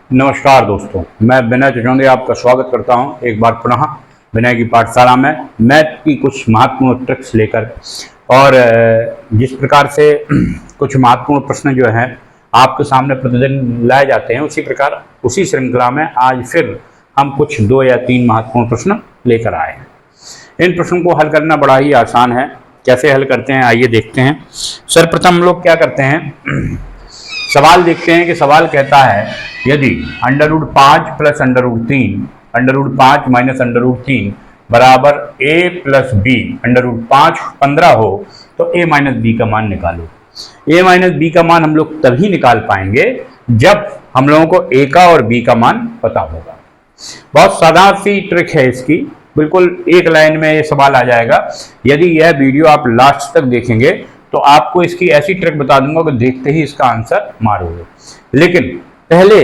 नमस्कार दोस्तों, मैं विनय चचौंदे आपका स्वागत करता हूं एक बार पुनः विनय की पाठशाला में मैथ की कुछ महत्वपूर्ण ट्रिक्स लेकर। और जिस प्रकार से कुछ महत्वपूर्ण प्रश्न जो हैं आपके सामने प्रतिदिन लाए जाते हैं, उसी प्रकार उसी श्रृंखला में आज फिर हम कुछ 2 या 3 महत्वपूर्ण प्रश्न लेकर आए हैं। इन प्रश्नों को हल करना बड़ा ही आसान है। कैसे हल करते हैं आइए देखते हैं। सर्वप्रथम हम लोग क्या करते हैं, सवाल देखते हैं कि सवाल कहता है यदि √5 प्लस √3 √5 माइनस √3 बराबर a प्लस बी √5 15 हो तो a माइनस बी का मान निकालो। a माइनस बी का मान हम लोग तभी निकाल पाएंगे जब हम लोगों को a का और b का मान पता होगा। बहुत साधारण सी ट्रिक है इसकी, बिल्कुल एक लाइन में ये सवाल आ जाएगा। यदि यह वीडियो आप लास्ट तक देखेंगे तो आपको इसकी ऐसी ट्रिक बता दूंगा कि देखते ही इसका आंसर मारोगे। लेकिन पहले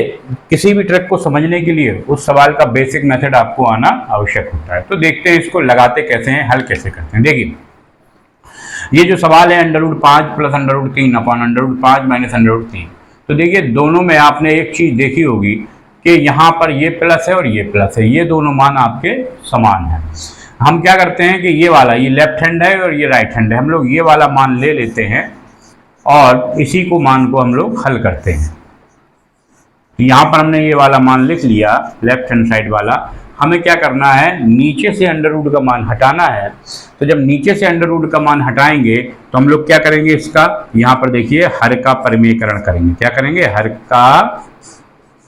किसी भी ट्रिक को समझने के लिए उस सवाल का बेसिक मेथड आपको आना आवश्यक होता है। तो देखते हैं इसको लगाते कैसे हैं, हल कैसे करते हैं। देखिए ये जो सवाल है √5 प्लस √3 अपॉन √5 माइनस √3, तो देखिए दोनों में आपने एक चीज देखी होगी कि यहाँ पर ये प्लस है और ये प्लस है, ये दोनों मान आपके समान हैं। हम क्या करते हैं कि ये वाला, ये लेफ्ट हैंड है और ये राइट हैंड है, हम लोग ये वाला मान ले लेते हैं और इसी को मान को हम लोग हल करते हैं। तो यहाँ पर हमने ये वाला मान लिख लिया, लेफ्ट हैंड साइड वाला। हमें क्या करना है, नीचे से अंडर रूट का मान हटाना है। तो जब नीचे से अंडर रूट का मान हटाएंगे तो हम लोग क्या करेंगे, इसका यहाँ पर देखिए हर का परिमेयकरण करेंगे। क्या करेंगे, हर का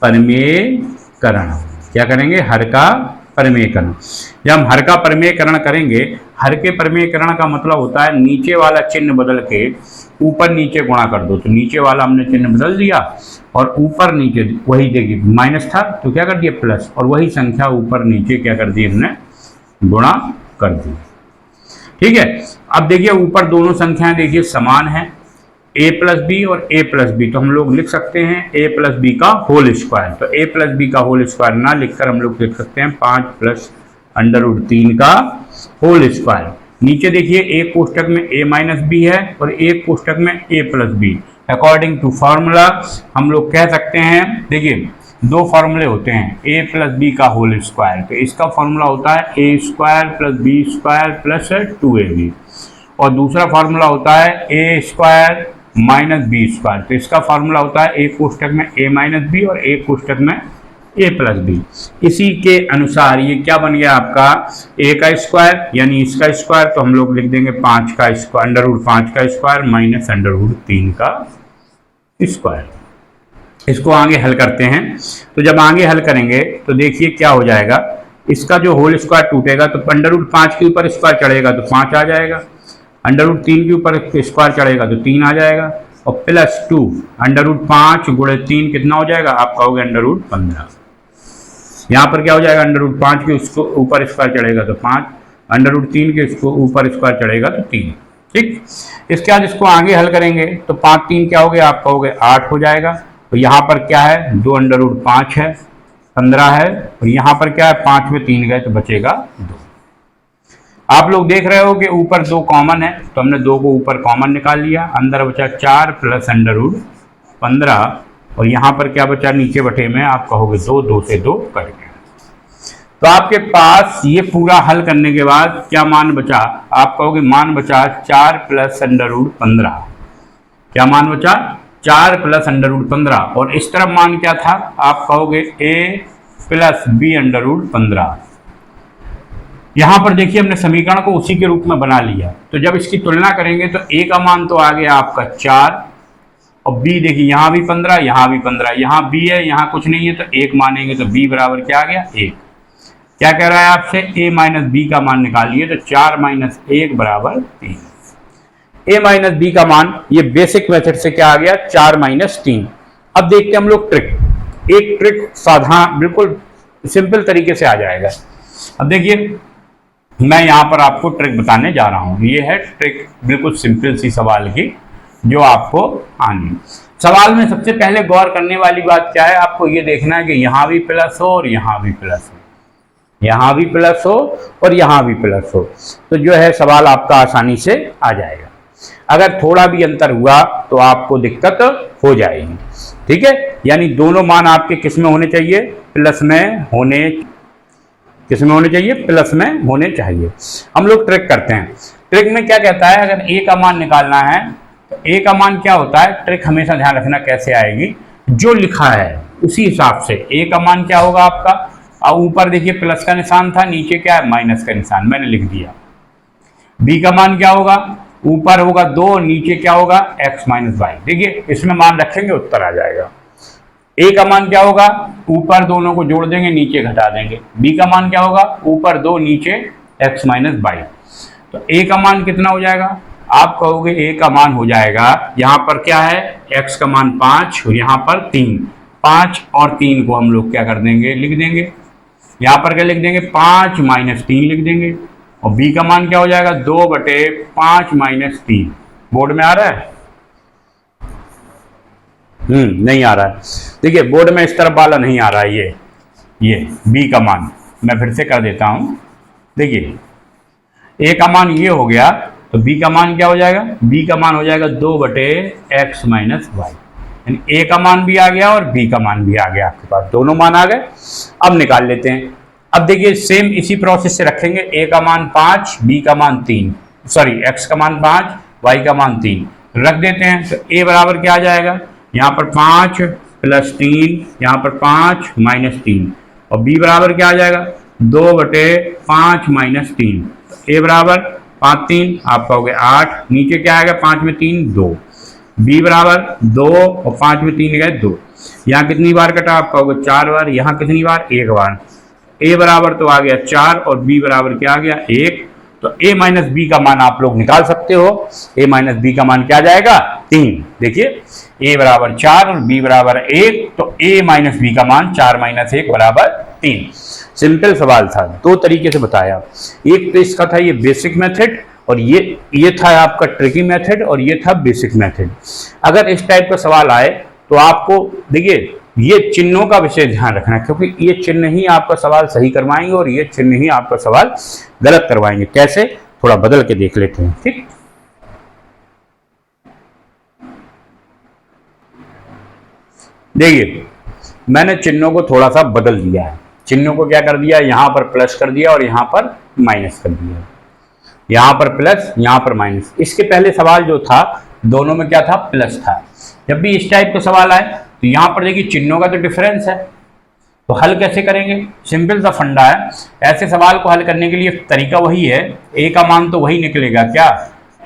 परिमेयकरण। क्या करेंगे, हर का परिमेयकरण। जब हम हर का परिमेयकरण करेंगे, हर के परिमेयकरण का मतलब होता है नीचे वाला चिन्ह बदल के ऊपर नीचे गुणा कर दो। तो नीचे वाला हमने चिन्ह बदल दिया और ऊपर नीचे वही, देखिए माइनस था तो क्या कर दिया प्लस, और वही संख्या ऊपर नीचे क्या कर दी हमने, गुणा कर दी। ठीक है, अब देखिए ऊपर दोनों संख्याएं देखिए समान है, a प्लस बी और a प्लस बी। तो हम लोग लिख सकते हैं a प्लस बी का होल स्क्वायर। तो a प्लस बी का होल स्क्वायर ना लिखकर हम लोग लिख सकते हैं 5 प्लस √3 का होल स्क्वायर। नीचे देखिए एक कोष्टक में a माइनस बी है और एक कोष्टक में a plus B. According to formula हम लोग कह सकते हैं, देखिए 2 फार्मूले होते हैं, a प्लस बी का होल स्क्वायर। तो इसका फार्मूला होता है a square plus B square plus 2ab, और दूसरा फार्मूला होता है a square minus B square. तो इसका फार्मूला होता है एक कोष्टक में a माइनस बी और एक कोष्टक में a प्लस बी। इसी के अनुसार ये क्या बन गया आपका, a का स्क्वायर यानी इसका स्क्वायर। तो हम लोग लिख देंगे 5 का स्क्वायर, √5 का स्क्वायर माइनस √3 का स्क्वायर। इसको आगे हल करते हैं। तो जब आगे हल करेंगे तो देखिए क्या हो जाएगा, इसका जो होल स्क्वायर टूटेगा तो √5 के ऊपर स्क्वायर चढ़ेगा तो 5 आ जाएगा, √3 के ऊपर स्क्वायर चढ़ेगा तो 3 आ जाएगा, और प्लस 2 √5 गुणे 3 कितना हो जाएगा, आप कहोगे √15। यहाँ पर क्या हो जाएगा, √5 के उसको ऊपर स्क्वायर चढ़ेगा तो 5, √3 के उसको ऊपर स्क्वायर चढ़ेगा तो 3। ठीक, इसके बाद इसको आगे हल करेंगे तो 5 3 क्या हो गया, आप कहोगे 8 हो जाएगा। तो यहाँ पर क्या है, 2 √5 है 15 है, और यहाँ पर क्या है 5 में 3 गए तो बचेगा 2। आप लोग देख रहे हो कि ऊपर 2 कॉमन है तो हमने 2 को ऊपर कॉमन निकाल लिया, अंदर बचा 4 प्लस √15, और यहाँ पर क्या बचा नीचे बटे में, आप कहोगे 2, 2 से 2 कट गया। तो आपके पास ये पूरा हल करने के बाद क्या मान बचा, आप कहोगे मान बचा 4 प्लस √15। क्या मान बचा, 4 प्लस √15, और इस तरफ मान क्या था, आप कहोगे a प्लस बी √15। यहाँ पर देखिए हमने समीकरण को उसी के रूप में बना लिया। तो जब इसकी तुलना करेंगे तो a का मान तो आ गया आपका 4, और b देखिए यहाँ भी 15 यहाँ भी 15, यहाँ b है यहाँ कुछ नहीं है तो 1 मानेंगे तो b बराबर क्या आ गया 1। क्या कह रहा है आपसे, a माइनस बी का मान निकालिए। तो 4 माइनस 1 बराबर 3। a माइनस बी का मान ये बेसिक मेथड से क्या आ गया, 4 माइनस 3। अब देखते हैं हम लोग ट्रिक, एक ट्रिक साधारण बिल्कुल सिंपल तरीके से आ जाएगा। अब देखिए मैं यहाँ पर आपको ट्रिक बताने जा रहा हूँ। ये है ट्रिक बिल्कुल सिंपल सी सवाल की जो आपको आनी। सवाल में सबसे पहले गौर करने वाली बात क्या है, आपको ये देखना है कि यहाँ भी प्लस हो और यहाँ भी प्लस हो, यहाँ भी प्लस हो और यहाँ भी प्लस हो, तो जो है सवाल आपका आसानी से आ जाएगा। अगर थोड़ा भी अंतर हुआ तो आपको दिक्कत हो जाएगी। ठीक है, यानी दोनों मान आपके किस में होने चाहिए, प्लस में होने, किस में होने चाहिए, प्लस में होने चाहिए। हम लोग ट्रिक करते हैं, ट्रिक में क्या कहता है, अगर ए का मान निकालना है तो ए का मान क्या होता है, ट्रिक हमेशा ध्यान रखना कैसे आएगी, जो लिखा है उसी हिसाब से ए का मान क्या होगा आपका। और ऊपर देखिए प्लस का निशान था, नीचे क्या है, माइनस का निशान, मैंने लिख दिया। बी का मान क्या होगा, ऊपर होगा 2, नीचे क्या होगा, x माइनस वाई। देखिए इसमें मान रखेंगे उत्तर आ जाएगा। ए का मान क्या होगा, ऊपर दोनों को जोड़ देंगे, नीचे घटा देंगे। बी का मान क्या होगा, ऊपर 2 नीचे x माइनस वाई। तो ए का मान कितना हो जाएगा, आप कहोगे ए का मान हो जाएगा, यहाँ पर क्या है, x का मान 5 और यहाँ पर 3, 5 और 3 को हम लोग क्या कर देंगे, लिख देंगे। यहाँ पर क्या लिख देंगे, 5 माइनस 3 लिख देंगे। और b का मान क्या हो जाएगा, 2/5 माइनस 3। बोर्ड में आ रहा है, नहीं आ रहा है। देखिए बोर्ड में इस तरफ वाला नहीं आ रहा है, ये b का मान मैं फिर से कर देता हूं। देखिए a का मान ये हो गया, तो b का मान क्या हो जाएगा, b का मान हो जाएगा 2/x माइनस वाई। यानी a का मान भी आ गया और b का मान भी आ गया, आपके पास दोनों मान आ गए। अब निकाल लेते हैं। अब देखिए सेम इसी प्रोसेस से रखेंगे, a का मान 5, b का मान 3, सॉरी x का मान 5, y का मान 3 रख देते हैं। तो a बराबर क्या आ जाएगा, यहाँ पर 5 प्लस 3, यहाँ पर 5 माइनस 3, और b बराबर क्या आ जाएगा, 2/5 माइनस 3। a बराबर 5 3 आप कहोगे 8, नीचे क्या आएगा, 5 में 3 2, b बराबर 2 और 5 में 3 गए 2। यहाँ कितनी बार कटा, आप कहोगे 4 बार। यहाँ कितनी बार, 1 बार। a बराबर तो आ गया 4 और b बराबर क्या आ गया 1। तो a माइनस बी का मान आप लोग निकाल सकते हो। a माइनस बी का मान क्या जाएगा, 3। देखिए a बराबर 4 और b बराबर 1, तो a माइनस बी का मान 4 माइनस 1 बराबर 3। सिंपल सवाल था, दो तरीके से बताया। एक तो इसका था ये बेसिक मेथड, और ये था आपका ट्रिकी मेथड, और ये था बेसिक मेथड। अगर इस टाइप का सवाल आए तो आपको देखिए ये चिन्हों का विशेष ध्यान रखना है, क्योंकि ये चिन्ह ही आपका सवाल सही करवाएंगे और ये चिन्ह ही आपका सवाल गलत करवाएंगे। कैसे, थोड़ा बदल के देख लेते हैं। ठीक, देखिए मैंने चिन्हों को थोड़ा सा बदल दिया है। चिन्हों को क्या कर दिया, यहां पर प्लस कर दिया और यहां पर माइनस कर दिया। यहां पर प्लस, यहां पर माइनस। इसके पहले सवाल जो था दोनों में क्या था, प्लस था। जब भी इस टाइप का सवाल आए तो यहाँ पर देखिए चिन्हों का तो डिफरेंस है, तो हल कैसे करेंगे, सिंपल सा फंडा है। ऐसे सवाल को हल करने के लिए तरीका वही है, a का मान तो वही निकलेगा क्या,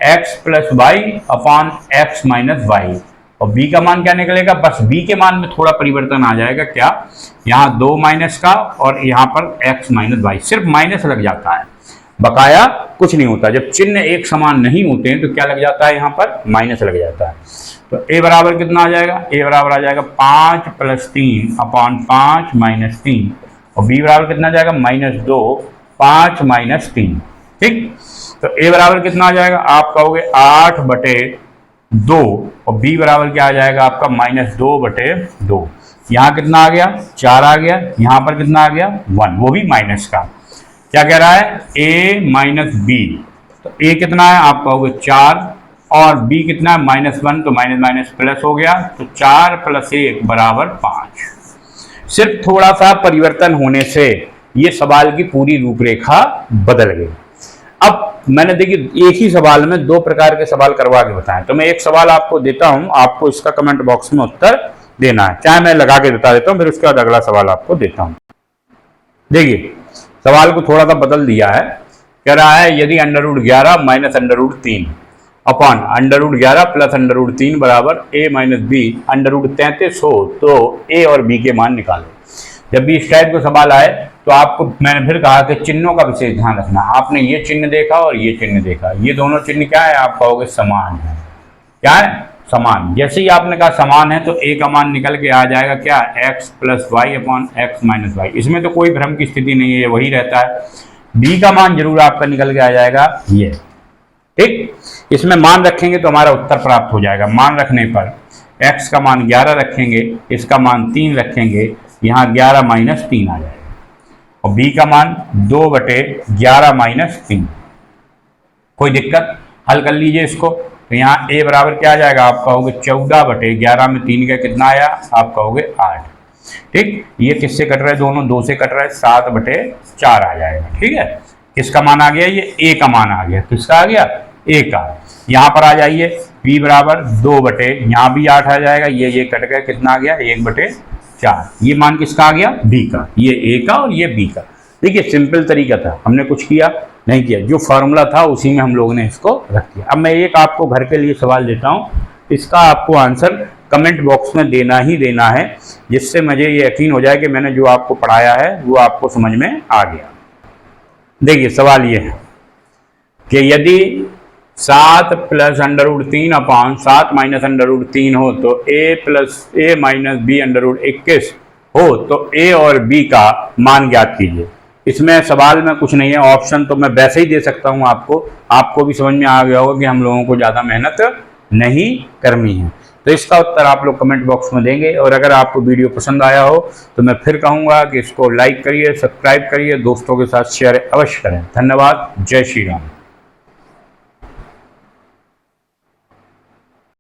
x plus Y upon X minus Y, और b का मान क्या निकलेगा, बस b के मान में थोड़ा परिवर्तन आ जाएगा। क्या, यहाँ 2 माइनस का और यहाँ पर x माइनस वाई, सिर्फ माइनस लग जाता है, बकाया कुछ नहीं होता। जब चिन्ह एक समान नहीं होते हैं तो क्या लग जाता है, यहाँ पर माइनस लग जाता है। तो a बराबर कितना आ जाएगा, a बराबर आ जाएगा 5 प्लस 3 अपॉन 5 माइनस 3, और b बराबर कितना आ जाएगा, -2 5 माइनस 3। ठीक, तो a बराबर कितना आ जाएगा, आप कहोगे 8/2, और b बराबर क्या आ जाएगा आपका, -2/2। यहाँ कितना आ गया, 4 आ गया, यहाँ पर कितना आ गया, 1, वो भी माइनस का। क्या कह रहा है, a माइनस बी, तो a कितना है, आप कहोगे 4, और b कितना है, -1, तो माइनस माइनस प्लस हो गया, तो 4 + 1 बराबर 5। सिर्फ थोड़ा सा परिवर्तन होने से ये सवाल की पूरी रूपरेखा बदल गई। अब मैंने देखिए एक ही सवाल में 2 प्रकार के सवाल करवा के बताएं, तो मैं एक सवाल आपको देता हूं, आपको इसका कमेंट बॉक्स में उत्तर देना है, चाहे मैं लगा के बता देता हूं, फिर उसके बाद अगला सवाल आपको देता हूं। देखिए सवाल को थोड़ा सा बदल दिया है, कह रहा है यदि √11 माइनस √3 अपॉन √11 प्लस √3 बराबर a माइनस बी √33 हो तो a और b के मान निकालो। जब भी इस टाइप का सवाल आए तो आपको मैंने फिर कहा कि चिन्हों का विशेष ध्यान रखना। आपने ये चिन्ह देखा और ये चिन्ह देखा, ये दोनों चिन्ह क्या है, आप कहोगे समान है। क्या है, समान। जैसे ही आपने कहा समान है तो a का मान निकल के आ जाएगा क्या, x plus Y upon X minus Y. इसमें तो कोई भ्रम की स्थिति नहीं है, ये वही रहता है। b का मान जरूर आपका निकल के आ जाएगा ये। ठीक, इसमें मान रखेंगे तो हमारा उत्तर प्राप्त हो जाएगा। मान रखने पर x का मान 11 रखेंगे, इसका मान 3 रखेंगे, यहाँ 11 माइनस 3 आ जाएगा, और b का मान 2/11 माइनस 3। कोई दिक्कत, हल कर लीजिए इसको। तो यहाँ ए बराबर क्या आ जाएगा, आप कहोगे 14/11 में 3 का कितना आया, आप कहोगे 8। ठीक, ये किससे कट रहा है, दोनों 2 से कट रहा है, 7/4 आ जाएगा। ठीक है, किसका मान आ गया, ये ए का मान आ गया, किसका आ गया, ए का। यहाँ पर आ जाइए, b बराबर 2 यहाँ भी 8 आ जाएगा, ये कट गया, कितना आ गया, 1/4। ये मान किसका आ गया, b का, ये a का और ये b का। देखिए सिंपल तरीका था, हमने कुछ किया नहीं किया, जो फार्मूला था उसी में हम लोगों ने इसको रख दिया। अब मैं एक आपको घर के लिए सवाल देता हूँ, इसका आपको आंसर कमेंट बॉक्स में देना ही देना है, जिससे मुझे ये यकीन हो जाए कि मैंने जो आपको पढ़ाया है वो आपको समझ में आ गया। देखिए सवाल ये है कि यदि 7 + √3/7 -√3 हो तो a माइनस b √21 हो तो a और b का मान ज्ञात कीजिए। इसमें सवाल में कुछ नहीं है, ऑप्शन तो मैं वैसे ही दे सकता हूं आपको भी समझ में आ गया होगा कि हम लोगों को ज़्यादा मेहनत नहीं करनी है। तो इसका उत्तर आप लोग कमेंट बॉक्स में देंगे, और अगर आपको वीडियो पसंद आया हो तो मैं फिर कहूँगा कि इसको लाइक करिए, सब्सक्राइब करिए, दोस्तों के साथ शेयर अवश्य करें। धन्यवाद, जय श्री राम।